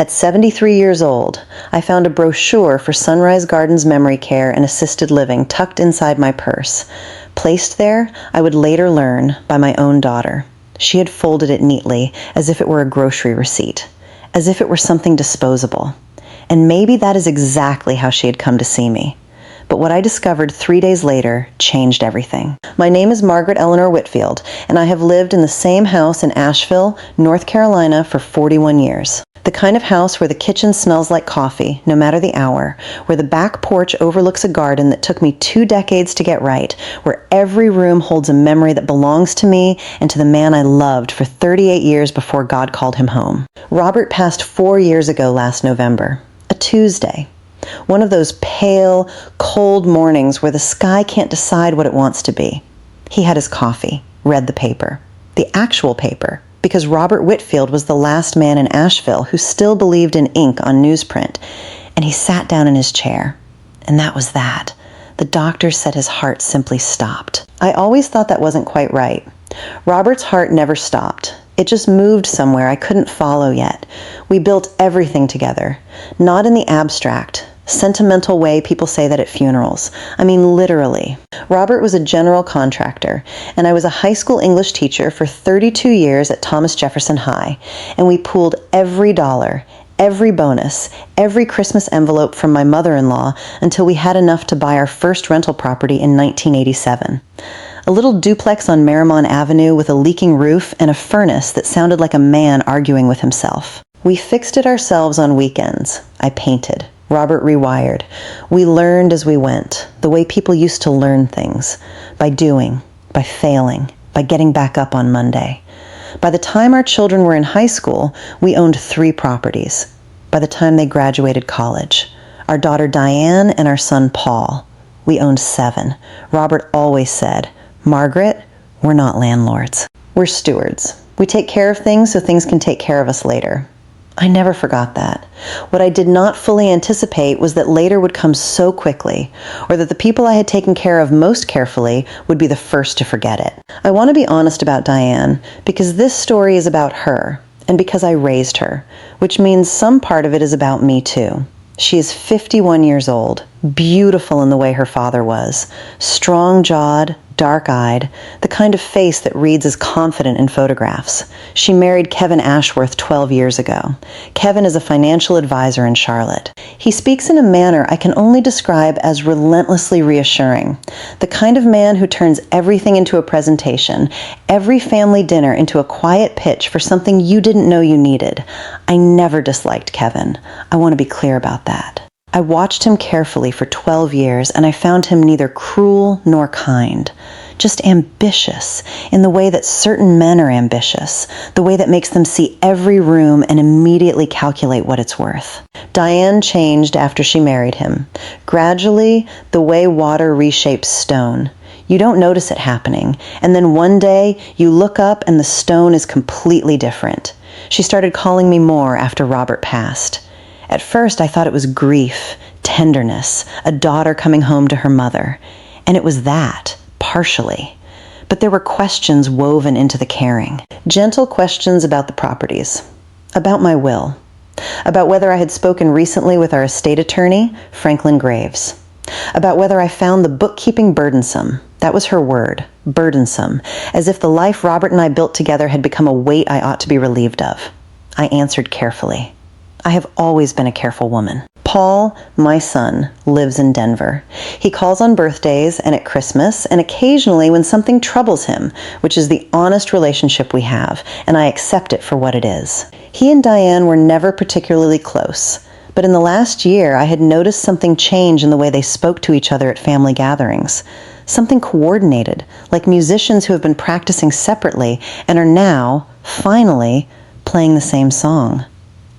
At 73 years old, I found a brochure for Sunrise Gardens memory care and assisted living tucked inside my purse. Placed there, I would later learn, by my own daughter. She had folded it neatly, as if it were a grocery receipt, as if it were something disposable. And maybe that is exactly how she had come to see me. But what I discovered 3 days later changed everything. My name is Margaret Whitfield, and I have lived in the same house in Asheville, North Carolina for 41 years. The kind of house where the kitchen smells like coffee, no matter the hour, where the back porch overlooks a garden that took me 2 decades to get right, where every room holds a memory that belongs to me and to the man I loved for 38 years before God called him home. Robert passed 4 years ago last November, a Tuesday. One of those pale, cold mornings where the sky can't decide what it wants to be. He had his coffee, read the paper, the actual paper, because Robert Whitfield was the last man in Asheville who still believed in ink on newsprint, and he sat down in his chair. And that was that. The doctor said his heart simply stopped. I always thought that wasn't quite right. Robert's heart never stopped. It just moved somewhere I couldn't follow yet. We built everything together, not in the abstract, sentimental way people say that at funerals. I mean, literally. Robert was a general contractor, and I was a high school English teacher for 32 years at Thomas Jefferson High, and we pooled every dollar, every bonus, every Christmas envelope from my mother-in-law until we had enough to buy our first rental property in 1987. A little duplex on Marymount Avenue with a leaking roof and a furnace that sounded like a man arguing with himself. We fixed it ourselves on weekends. I painted. Robert rewired. We learned as we went, the way people used to learn things, by doing, by failing, by getting back up on Monday. By the time our children were in high school, we owned 3 properties. By the time they graduated college, our daughter Diane and our son Paul, we owned 7. Robert always said, "Margaret, we're not landlords. We're stewards. We take care of things so things can take care of us later." I never forgot that. What I did not fully anticipate was that later would come so quickly, or that the people I had taken care of most carefully would be the first to forget it. I want to be honest about Diane, because this story is about her, and because I raised her, which means some part of it is about me too. She is 51 years old, beautiful in the way her father was, strong-jawed, dark-eyed, the kind of face that reads as confident in photographs. She married Kevin Ashworth 12 years ago. Kevin is a financial advisor in Charlotte. He speaks in a manner I can only describe as relentlessly reassuring. The kind of man who turns everything into a presentation, every family dinner into a quiet pitch for something you didn't know you needed. I never disliked Kevin. I want to be clear about that. I watched him carefully for 12 years, and I found him neither cruel nor kind, just ambitious in the way that certain men are ambitious, the way that makes them see every room and immediately calculate what it's worth. Diane changed after she married him. Gradually, the way water reshapes stone. You don't notice it happening, and then one day you look up and the stone is completely different. She started calling me more after Robert passed. At first, I thought it was grief, tenderness, a daughter coming home to her mother. And it was that, partially. But there were questions woven into the caring. Gentle questions about the properties, about my will, about whether I had spoken recently with our estate attorney, Franklin Graves, about whether I found the bookkeeping burdensome. That was her word, burdensome, as if the life Robert and I built together had become a weight I ought to be relieved of. I answered carefully. I have always been a careful woman. Paul, my son, lives in Denver. He calls on birthdays and at Christmas, and occasionally when something troubles him, which is the honest relationship we have, and I accept it for what it is. He and Diane were never particularly close, but in the last year I had noticed something change in the way they spoke to each other at family gatherings. Something coordinated, like musicians who have been practicing separately and are now, finally, playing the same song.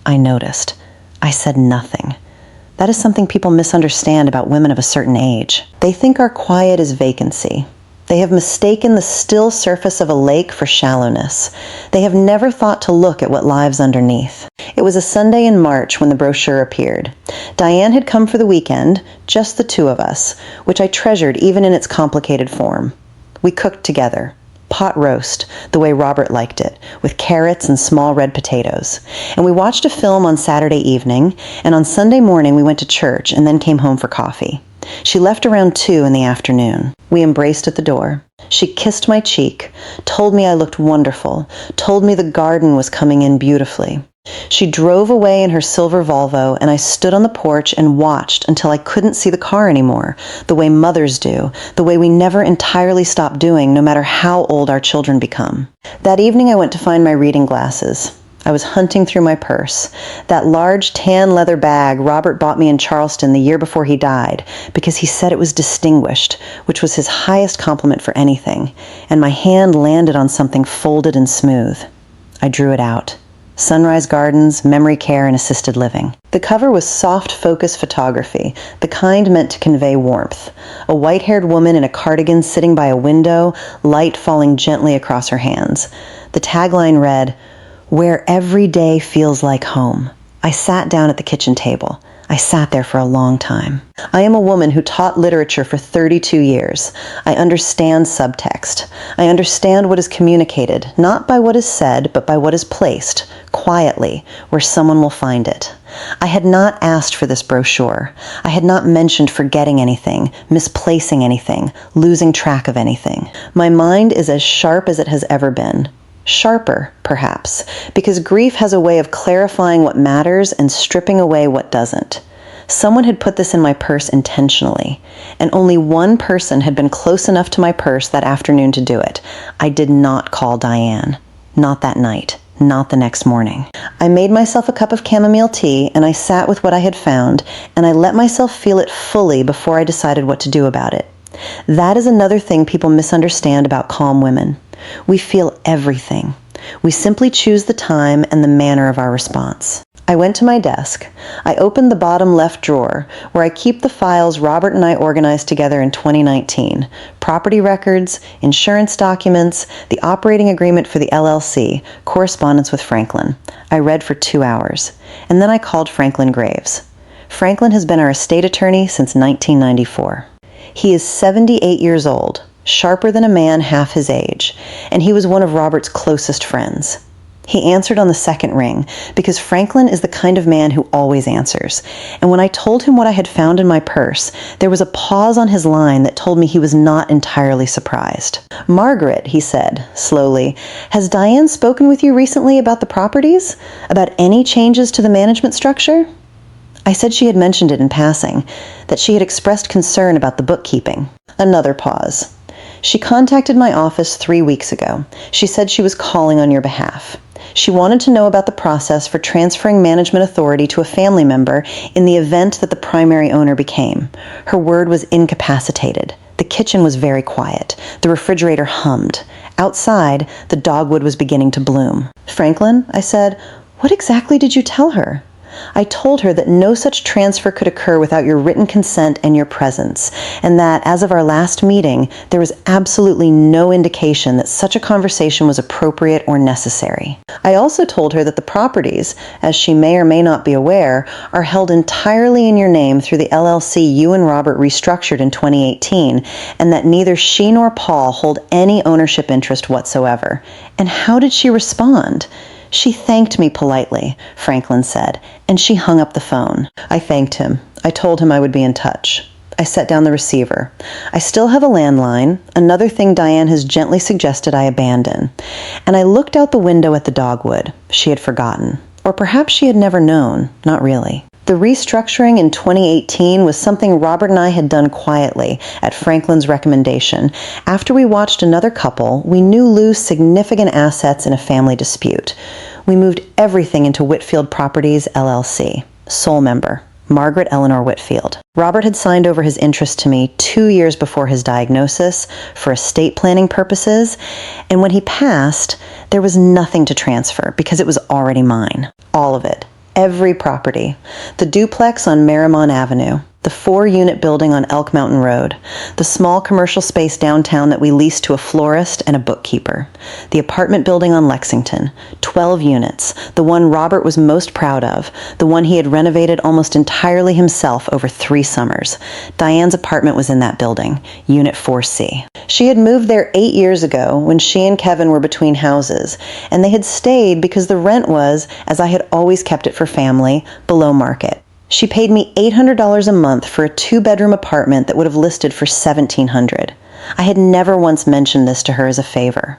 I noticed. I said nothing. That is something people misunderstand about women of a certain age. They think our quiet is vacancy. They have mistaken the still surface of a lake for shallowness. They have never thought to look at what lies underneath. It was a Sunday in March when the brochure appeared. Diane had come for the weekend, just the 2 of us, which I treasured even in its complicated form. We cooked together. pot roast, the way Robert liked it, with carrots and small red potatoes. And we watched a film on Saturday evening, and on Sunday morning we went to church and then came home for coffee. She left around 2 in the afternoon. We embraced at the door. She kissed my cheek, told me I looked wonderful, told me the garden was coming in beautifully. She drove away in her silver Volvo, and I stood on the porch and watched until I couldn't see the car anymore, the way mothers do, the way we never entirely stop doing no matter how old our children become. That evening I went to find my reading glasses. I was hunting through my purse, that large tan leather bag Robert bought me in Charleston the year before he died, because he said it was distinguished, which was his highest compliment for anything, and my hand landed on something folded and smooth. I drew it out. Sunrise Gardens, Memory Care, and Assisted Living. The cover was soft focus photography, the kind meant to convey warmth. A white-haired woman in a cardigan sitting by a window, light falling gently across her hands. The tagline read, "Where every day feels like home." I sat down at the kitchen table. I sat there for a long time. I am a woman who taught literature for 32 years. I understand subtext. I understand what is communicated, not by what is said, but by what is placed, quietly, where someone will find it. I had not asked for this brochure. I had not mentioned forgetting anything, misplacing anything, losing track of anything. My mind is as sharp as it has ever been. Sharper, perhaps, because grief has a way of clarifying what matters and stripping away what doesn't. Someone had put this in my purse intentionally, and only one person had been close enough to my purse that afternoon to do it. I did not call Diane. Not that night. Not the next morning. I made myself a cup of chamomile tea, and I sat with what I had found, and I let myself feel it fully before I decided what to do about it. That is another thing people misunderstand about calm women. We feel everything. We simply choose the time and the manner of our response. I went to my desk. I opened the bottom left drawer, where I keep the files Robert and I organized together in 2019. Property records, insurance documents, the operating agreement for the LLC, correspondence with Franklin. I read for 2 hours. And then I called Franklin Graves. Franklin has been our estate attorney since 1994. He is 78 years old, sharper than a man half his age, and he was one of Robert's closest friends. He answered on the second ring, because Franklin is the kind of man who always answers. And when I told him what I had found in my purse, there was a pause on his line that told me he was not entirely surprised. "Margaret," he said, slowly, "has Diane spoken with you recently about the properties? About any changes to the management structure?" I said she had mentioned it in passing, that she had expressed concern about the bookkeeping. Another pause. "She contacted my office 3 weeks ago. She said she was calling on your behalf. She wanted to know about the process for transferring management authority to a family member in the event that the primary owner became. Her word was incapacitated. The kitchen was very quiet. The refrigerator hummed. Outside, the dogwood was beginning to bloom." "Franklin," I said, "what exactly did you tell her?" "I told her that no such transfer could occur without your written consent and your presence, and that, as of our last meeting, there was absolutely no indication that such a conversation was appropriate or necessary. I also told her that the properties, as she may or may not be aware, are held entirely in your name through the LLC you and Robert restructured in 2018, and that neither she nor Paul hold any ownership interest whatsoever." And how did she respond? "She thanked me politely," Franklin said, and she hung up the phone. I thanked him. I told him I would be in touch. I set down the receiver. I still have a landline, another thing Diane has gently suggested I abandon. And I looked out the window at the dogwood. She had forgotten. Or perhaps she had never known. Not really. The restructuring in 2018 was something Robert and I had done quietly, at Franklin's recommendation. After we watched another couple we knew lose significant assets in a family dispute. We moved everything into Whitfield Properties, LLC. Sole member, Margaret Eleanor Whitfield. Robert had signed over his interest to me 2 years before his diagnosis for estate planning purposes, and when he passed, there was nothing to transfer because it was already mine. All of it. Every property. The duplex on Marymount Avenue, The 4-unit building on Elk Mountain Road, the small commercial space downtown that we leased to a florist and a bookkeeper, the apartment building on Lexington, 12 units, the one Robert was most proud of, the one he had renovated almost entirely himself over 3 summers. Diane's apartment was in that building, Unit 4C. She had moved there 8 years ago when she and Kevin were between houses, and they had stayed because the rent was, as I had always kept it for family, below market. She paid me $800 a month for a 2-bedroom apartment that would have listed for $1,700. I had never once mentioned this to her as a favor.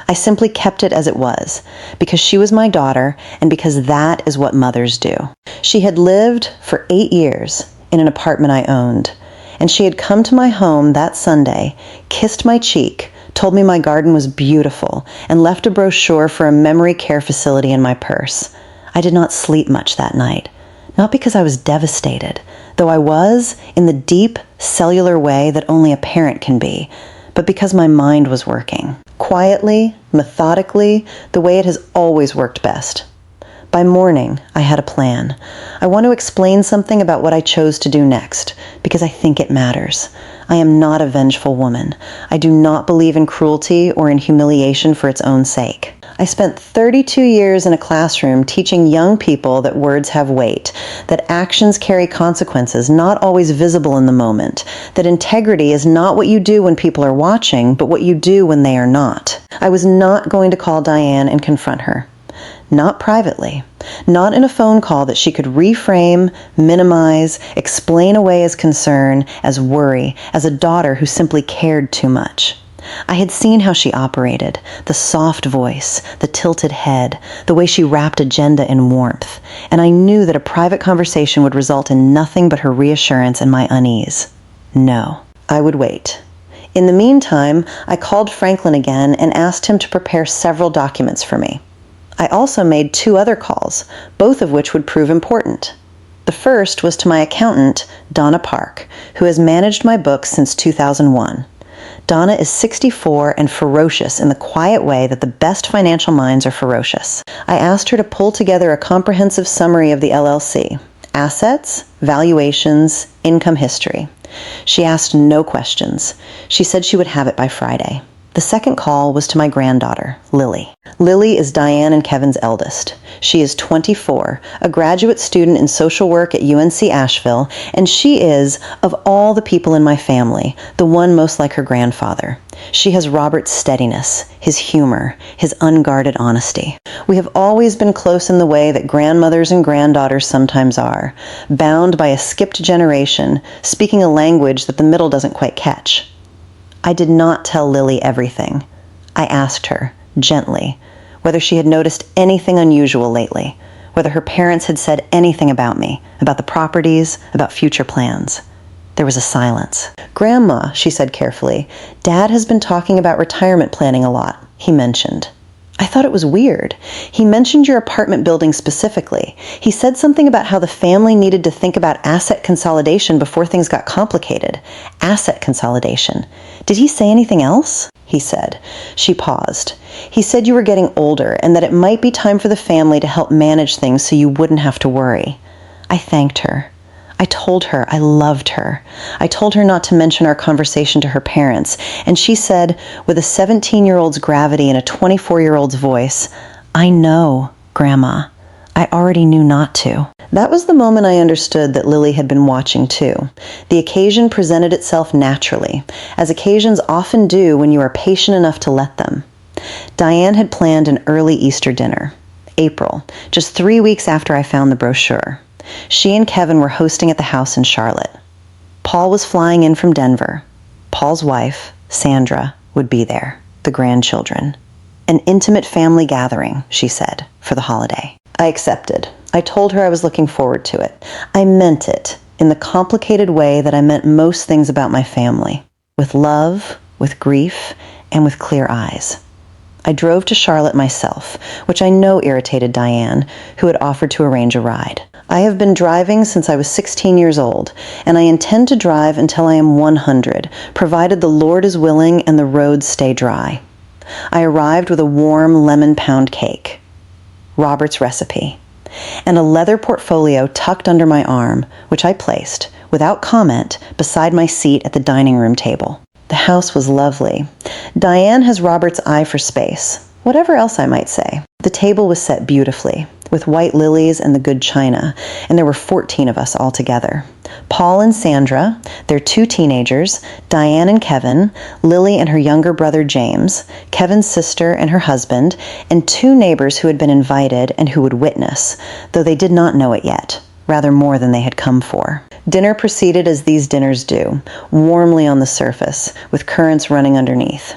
I simply kept it as it was, because she was my daughter and because that is what mothers do. She had lived for 8 years in an apartment I owned, and she had come to my home that Sunday, kissed my cheek, told me my garden was beautiful, and left a brochure for a memory care facility in my purse. I did not sleep much that night. Not because I was devastated, though I was in the deep, cellular way that only a parent can be, but because my mind was working. Quietly, methodically, the way it has always worked best. By morning, I had a plan. I want to explain something about what I chose to do next, because I think it matters. I am not a vengeful woman. I do not believe in cruelty or in humiliation for its own sake. I spent 32 years in a classroom teaching young people that words have weight, that actions carry consequences not always visible in the moment, that integrity is not what you do when people are watching, but what you do when they are not. I was not going to call Diane and confront her. Not privately, not in a phone call that she could reframe, minimize, explain away as concern, as worry, as a daughter who simply cared too much. I had seen how she operated, the soft voice, the tilted head, the way she wrapped agenda in warmth, and I knew that a private conversation would result in nothing but her reassurance and my unease. No, I would wait. In the meantime, I called Franklin again and asked him to prepare several documents for me. I also made 2 other calls, both of which would prove important. The first was to my accountant, Donna Park, who has managed my books since 2001. Donna is 64 and ferocious in the quiet way that the best financial minds are ferocious. I asked her to pull together a comprehensive summary of the LLC: assets, valuations, income history. She asked no questions. She said she would have it by Friday. The second call was to my granddaughter, Lily. Lily is Diane and Kevin's eldest. She is 24, a graduate student in social work at UNC Asheville, and she is, of all the people in my family, the one most like her grandfather. She has Robert's steadiness, his humor, his unguarded honesty. We have always been close in the way that grandmothers and granddaughters sometimes are, bound by a skipped generation, speaking a language that the middle doesn't quite catch. I did not tell Lily everything. I asked her, gently, whether she had noticed anything unusual lately, whether her parents had said anything about me, about the properties, about future plans. There was a silence. "Grandma," she said carefully, "Dad has been talking about retirement planning a lot," he mentioned. I thought it was weird. He mentioned your apartment building specifically. He said something about how the family needed to think about asset consolidation before things got complicated. Asset consolidation. Did he say anything else? He said. She paused. He said you were getting older and that it might be time for the family to help manage things so you wouldn't have to worry. I thanked her. I told her I loved her. I told her not to mention our conversation to her parents, and she said, with a 17-year-old's gravity and a 24-year-old's voice, "I know, Grandma. I already knew not to." That was the moment I understood that Lily had been watching too. The occasion presented itself naturally, as occasions often do when you are patient enough to let them. Diane had planned an early Easter dinner. April, just 3 weeks after I found the brochure. She and Kevin were hosting at the house in Charlotte. Paul was flying in from Denver. Paul's wife, Sandra, would be there, the grandchildren. An intimate family gathering, she said, for the holiday. I accepted. I told her I was looking forward to it. I meant it, in the complicated way that I meant most things about my family, with love, with grief, and with clear eyes. I drove to Charlotte myself, which I know irritated Diane, who had offered to arrange a ride. I have been driving since I was 16 years old, and I intend to drive until I am 100, provided the Lord is willing and the roads stay dry. I arrived with a warm lemon pound cake, Robert's recipe, and a leather portfolio tucked under my arm, which I placed, without comment, beside my seat at the dining room table. The house was lovely. Diane has Robert's eye for space, whatever else I might say. The table was set beautifully, with white lilies and the good china, and there were 14 of us all together. Paul and Sandra, their 2 teenagers, Diane and Kevin, Lily and her younger brother James, Kevin's sister and her husband, and 2 neighbors who had been invited and who would witness, though they did not know it yet, rather more than they had come for. Dinner proceeded as these dinners do, warmly on the surface, with currants running underneath.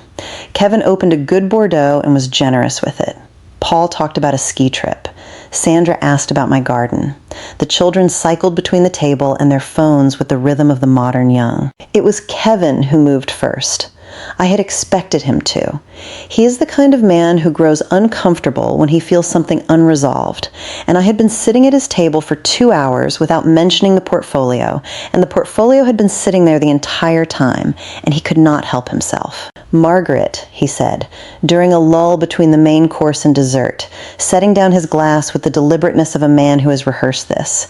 Kevin opened a good Bordeaux and was generous with it. Paul talked about a ski trip. Sandra asked about my garden. The children cycled between the table and their phones with the rhythm of the modern young. It was Kevin who moved first. I had expected him to. He is the kind of man who grows uncomfortable when he feels something unresolved, and I had been sitting at his table for 2 hours without mentioning the portfolio, and the portfolio had been sitting there the entire time, and he could not help himself. "Margaret," he said, during a lull between the main course and dessert, setting down his glass with the deliberateness of a man who has rehearsed this.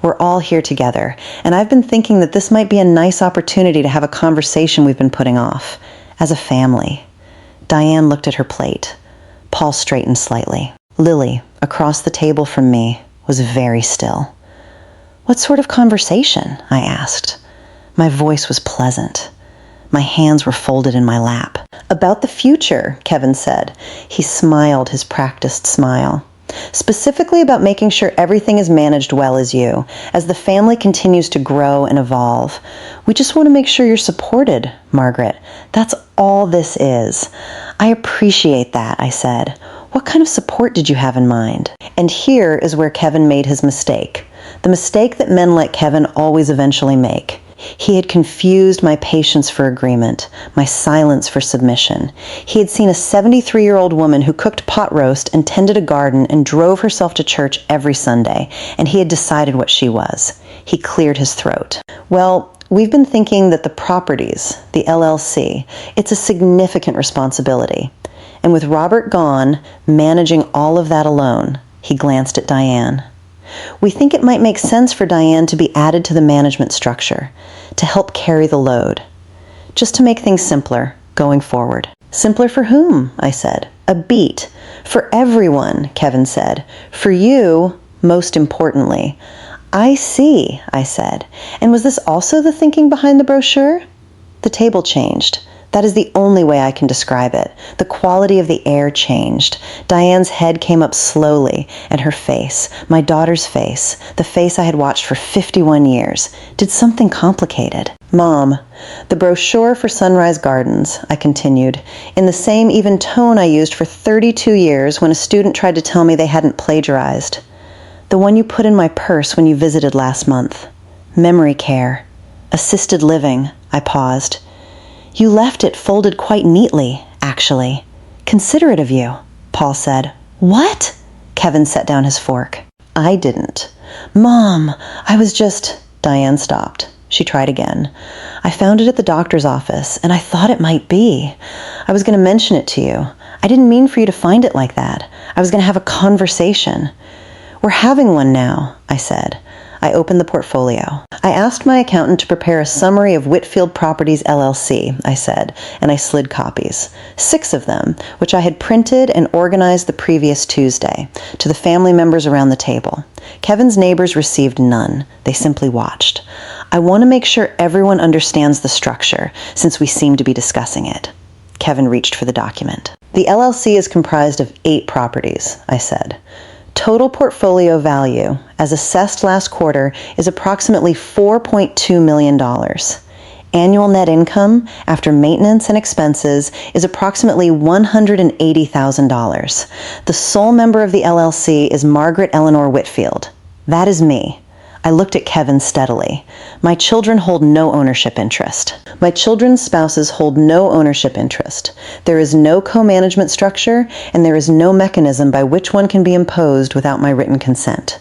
"We're all here together, and I've been thinking that this might be a nice opportunity to have a conversation we've been putting off, as a family." Diane looked at her plate. Paul straightened slightly. Lily, across the table from me, was very still. "What sort of conversation?" I asked. My voice was pleasant. My hands were folded in my lap. "About the future," Kevin said. He smiled his practiced smile. "Specifically about making sure everything is managed well as the family continues to grow and evolve. We just want to make sure you're supported, Margaret. That's all this is." "I appreciate that," I said. "What kind of support did you have in mind?" And here is where Kevin made his mistake. The mistake that men like Kevin always eventually make. He had confused my patience for agreement, my silence for submission. He had seen a 73-year-old woman who cooked pot roast and tended a garden and drove herself to church every Sunday, and he had decided what she was. He cleared his throat. "Well, we've been thinking that the properties, the LLC, it's a significant responsibility. And with Robert gone, managing all of that alone," he glanced at Diane. "We think it might make sense for Diane to be added to the management structure, to help carry the load. Just to make things simpler, going forward." "Simpler for whom?" I said. "A beat. For everyone," Kevin said. "For you, most importantly." "I see," I said. "And was this also the thinking behind the brochure?" The table changed. That is the only way I can describe it. The quality of the air changed. Diane's head came up slowly, and her face, my daughter's face, the face I had watched for 51 years, did something complicated. "Mom, the brochure for Sunrise Gardens," I continued, in the same even tone I used for 32 years when a student tried to tell me they hadn't plagiarized. "The one you put in my purse when you visited last month. Memory care. Assisted living." I paused. "You left it folded quite neatly, actually. Considerate of you," Paul said. "What?" Kevin set down his fork. "I didn't." "Mom, I was just—" Diane stopped. She tried again. "I found it at the doctor's office, and I thought it might be. I was going to mention it to you. I didn't mean for you to find it like that. I was going to have a conversation." "We're having one now," I said. I opened the portfolio. "I asked my accountant to prepare a summary of Whitfield Properties LLC, I said, and I slid copies. 6 of them, which I had printed and organized the previous Tuesday, to the family members around the table. Kevin's neighbors received none. They simply watched. I want to make sure everyone understands the structure, since we seem to be discussing it." Kevin reached for the document. "The LLC is comprised of 8 properties, I said. Total portfolio value, as assessed last quarter, is approximately $4.2 million. Annual net income, after maintenance and expenses, is approximately $180,000. The sole member of the LLC is Margaret Eleanor Whitfield. That is me." I looked at Kevin steadily. "My children hold no ownership interest. My children's spouses hold no ownership interest. There is no co-management structure, and there is no mechanism by which one can be imposed without my written consent."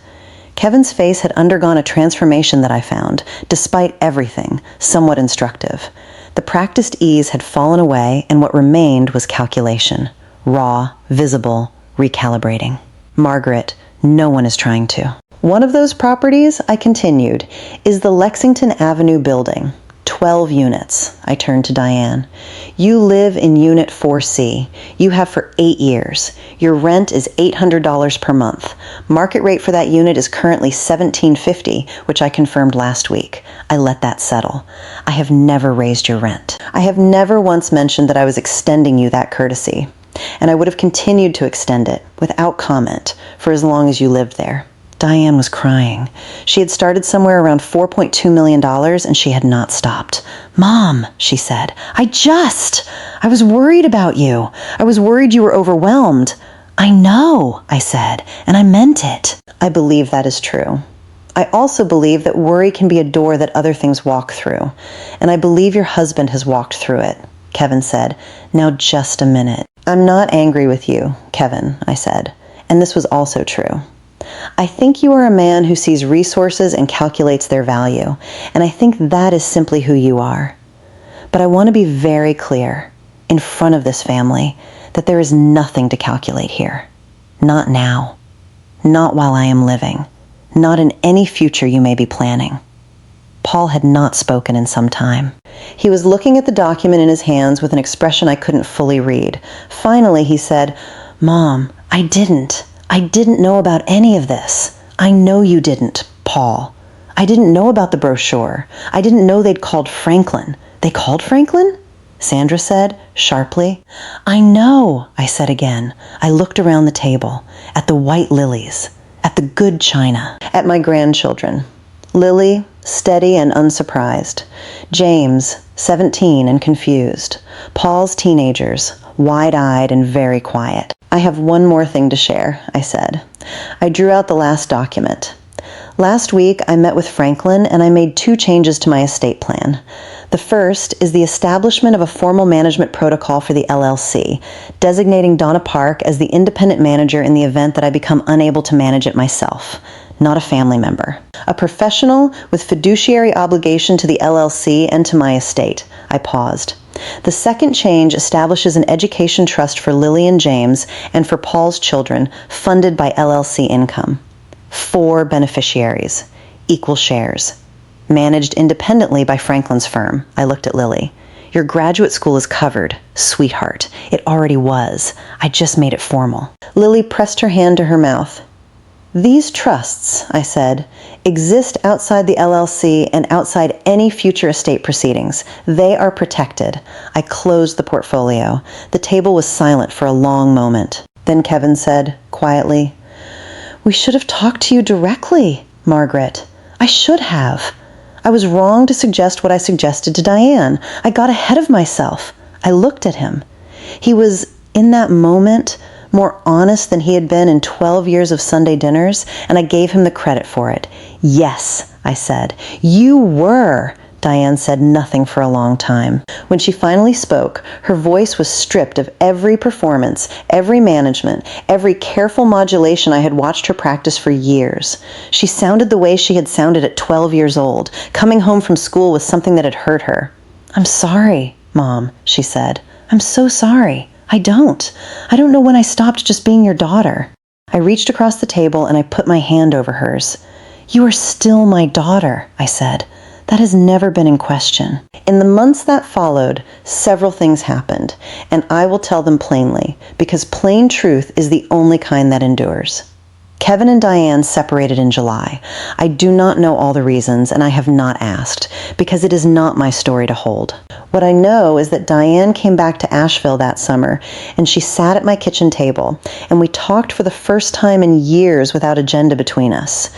Kevin's face had undergone a transformation that I found, despite everything, somewhat instructive. The practiced ease had fallen away, and what remained was calculation. Raw, visible, recalibrating. "Margaret, no one is trying to." One of those properties, I continued, is the Lexington Avenue building. 12 units. I turned to Diane. You live in Unit 4C. You have for 8 years. Your rent is $800 per month. Market rate for that unit is currently $1,750, which I confirmed last week. I let that settle. I have never raised your rent. I have never once mentioned that I was extending you that courtesy. And I would have continued to extend it, without comment, for as long as you lived there. Diane was crying. She had started somewhere around $4.2 million, and she had not stopped. "Mom," she said, I was worried about you. I was worried you were overwhelmed." "I know," I said, and I meant it. I believe that is true. I also believe that worry can be a door that other things walk through, and I believe your husband has walked through it. Kevin said, "Now just a minute." "I'm not angry with you, Kevin," I said, and this was also true. "I think you are a man who sees resources and calculates their value, and I think that is simply who you are. But I want to be very clear, in front of this family, that there is nothing to calculate here. Not now. Not while I am living. Not in any future you may be planning." Paul had not spoken in some time. He was looking at the document in his hands with an expression I couldn't fully read. Finally, he said, "Mom, I didn't know about any of this. I know you didn't, Paul. I didn't know about the brochure. I didn't know they'd called Franklin." "They called Franklin?" Sandra said, sharply. "I know," I said again. I looked around the table, at the white lilies, at the good china, at my grandchildren. Lily, steady and unsurprised. James, 17 and confused. Paul's teenagers, wide-eyed and very quiet. "I have one more thing to share," I said. I drew out the last document. "Last week, I met with Franklin and I made 2 changes to my estate plan. The first is the establishment of a formal management protocol for the LLC, designating Donna Park as the independent manager in the event that I become unable to manage it myself, not a family member. A professional with fiduciary obligation to the LLC and to my estate." I paused. "The second change establishes an education trust for Lily and James and for Paul's children, funded by LLC income. 4 beneficiaries, equal shares, managed independently by Franklin's firm." I looked at Lily. "Your graduate school is covered, sweetheart. It already was. I just made it formal." Lily pressed her hand to her mouth. "These trusts," I said, "exist outside the LLC and outside any future estate proceedings. They are protected." I closed the portfolio. The table was silent for a long moment. Then Kevin said, quietly, "We should have talked to you directly, Margaret. I should have. I was wrong to suggest what I suggested to Diane. I got ahead of myself." I looked at him. He was, in that moment, more honest than he had been in 12 years of Sunday dinners, and I gave him the credit for it. "Yes," I said. "You were." Diane said nothing for a long time. When she finally spoke, her voice was stripped of every performance, every management, every careful modulation I had watched her practice for years. She sounded the way she had sounded at 12 years old, coming home from school with something that had hurt her. "I'm sorry, Mom," she said. "I'm so sorry. I don't know when I stopped just being your daughter." I reached across the table and I put my hand over hers. "You are still my daughter," I said. "That has never been in question." In the months that followed, several things happened, and I will tell them plainly, because plain truth is the only kind that endures. Kevin and Diane separated in July. I do not know all the reasons, and I have not asked, because it is not my story to hold. What I know is that Diane came back to Asheville that summer, and she sat at my kitchen table, and we talked for the first time in years without agenda between us.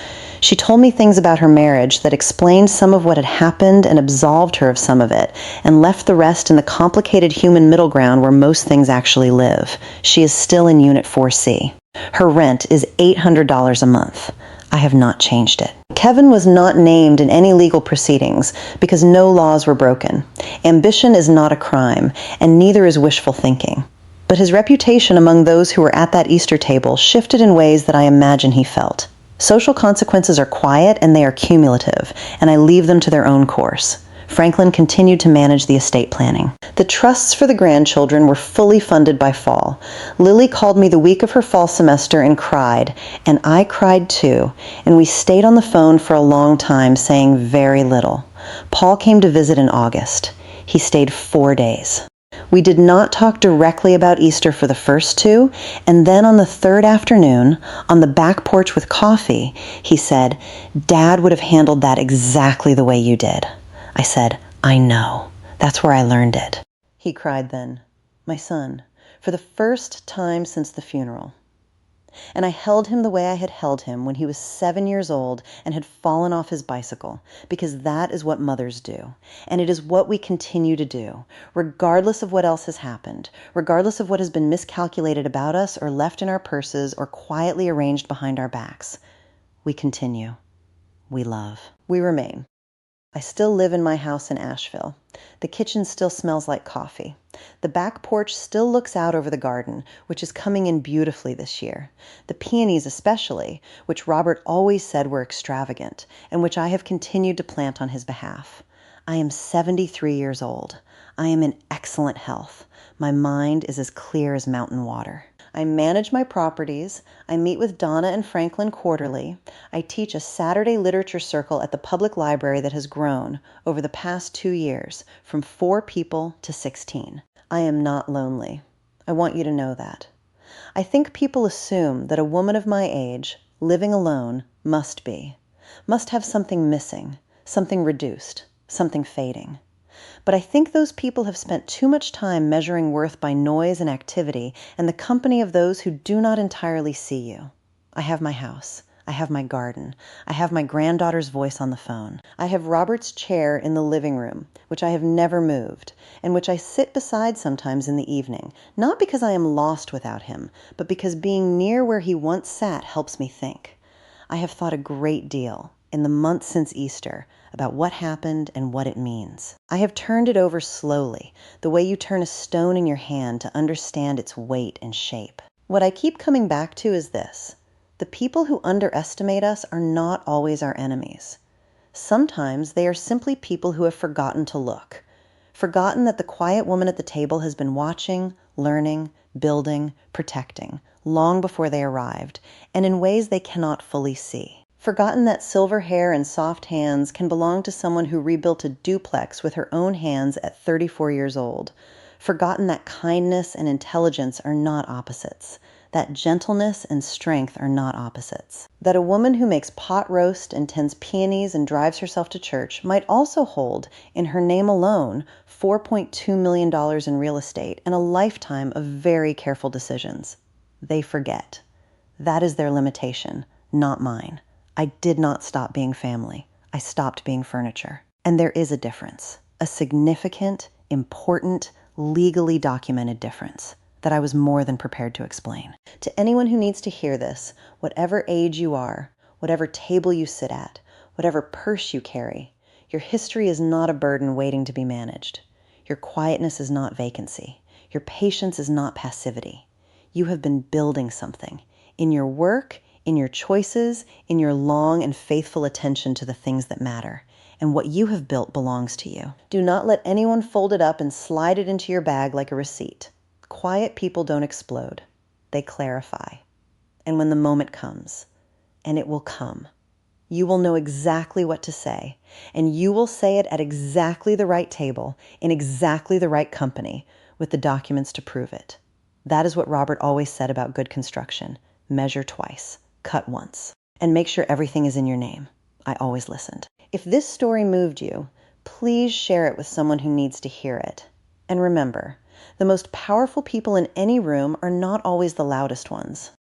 She told me things about her marriage that explained some of what had happened and absolved her of some of it, and left the rest in the complicated human middle ground where most things actually live. She is still in Unit 4C. Her rent is $800 a month. I have not changed it. Kevin was not named in any legal proceedings because no laws were broken. Ambition is not a crime, and neither is wishful thinking. But his reputation among those who were at that Easter table shifted in ways that I imagine he felt. Social consequences are quiet and they are cumulative, and I leave them to their own course. Franklin continued to manage the estate planning. The trusts for the grandchildren were fully funded by fall. Lily called me the week of her fall semester and cried, and I cried too, and we stayed on the phone for a long time saying very little. Paul came to visit in August. He stayed 4 days. We did not talk directly about Easter for the first 2, and then on the third afternoon, on the back porch with coffee, he said, "Dad would have handled that exactly the way you did." I said, "I know. That's where I learned it." He cried then, "My son," for the first time since the funeral. And I held him the way I had held him when he was 7 years old and had fallen off his bicycle, because that is what mothers do. And it is what we continue to do, regardless of what else has happened, regardless of what has been miscalculated about us or left in our purses or quietly arranged behind our backs. We continue. We love. We remain. I still live in my house in Asheville. The kitchen still smells like coffee. The back porch still looks out over the garden, which is coming in beautifully this year. The peonies especially, which Robert always said were extravagant, and which I have continued to plant on his behalf. I am 73 years old. I am in excellent health. My mind is as clear as mountain water. I manage my properties. I meet with Donna and Franklin quarterly. I teach a Saturday literature circle at the public library that has grown over the past 2 years from 4 people to 16. I am not lonely. I want you to know that. I think people assume that a woman of my age, living alone, must have something missing, something reduced, something fading. But I think those people have spent too much time measuring worth by noise and activity and the company of those who do not entirely see you. I have my house. I have my garden. I have my granddaughter's voice on the phone. I have Robert's chair in the living room, which I have never moved, and which I sit beside sometimes in the evening, not because I am lost without him, but because being near where he once sat helps me think. I have thought a great deal, in the months since Easter, about what happened and what it means. I have turned it over slowly, the way you turn a stone in your hand to understand its weight and shape. What I keep coming back to is this. The people who underestimate us are not always our enemies. Sometimes they are simply people who have forgotten to look, forgotten that the quiet woman at the table has been watching, learning, building, protecting, long before they arrived, and in ways they cannot fully see. Forgotten that silver hair and soft hands can belong to someone who rebuilt a duplex with her own hands at 34 years old. Forgotten that kindness and intelligence are not opposites. That gentleness and strength are not opposites. That a woman who makes pot roast and tends peonies and drives herself to church might also hold, in her name alone, $4.2 million in real estate and a lifetime of very careful decisions. They forget. That is their limitation, not mine. I did not stop being family. I stopped being furniture. And there is a difference, a significant, important, legally documented difference that I was more than prepared to explain. To anyone who needs to hear this, whatever age you are, whatever table you sit at, whatever purse you carry, your history is not a burden waiting to be managed. Your quietness is not vacancy. Your patience is not passivity. You have been building something in your work, in your choices, in your long and faithful attention to the things that matter. And what you have built belongs to you. Do not let anyone fold it up and slide it into your bag like a receipt. Quiet people don't explode. They clarify. And when the moment comes, and it will come, you will know exactly what to say, and you will say it at exactly the right table, in exactly the right company, with the documents to prove it. That is what Robert always said about good construction. Measure twice. Cut once, and make sure everything is in your name. I always listened. If this story moved you, please share it with someone who needs to hear it. And remember, the most powerful people in any room are not always the loudest ones.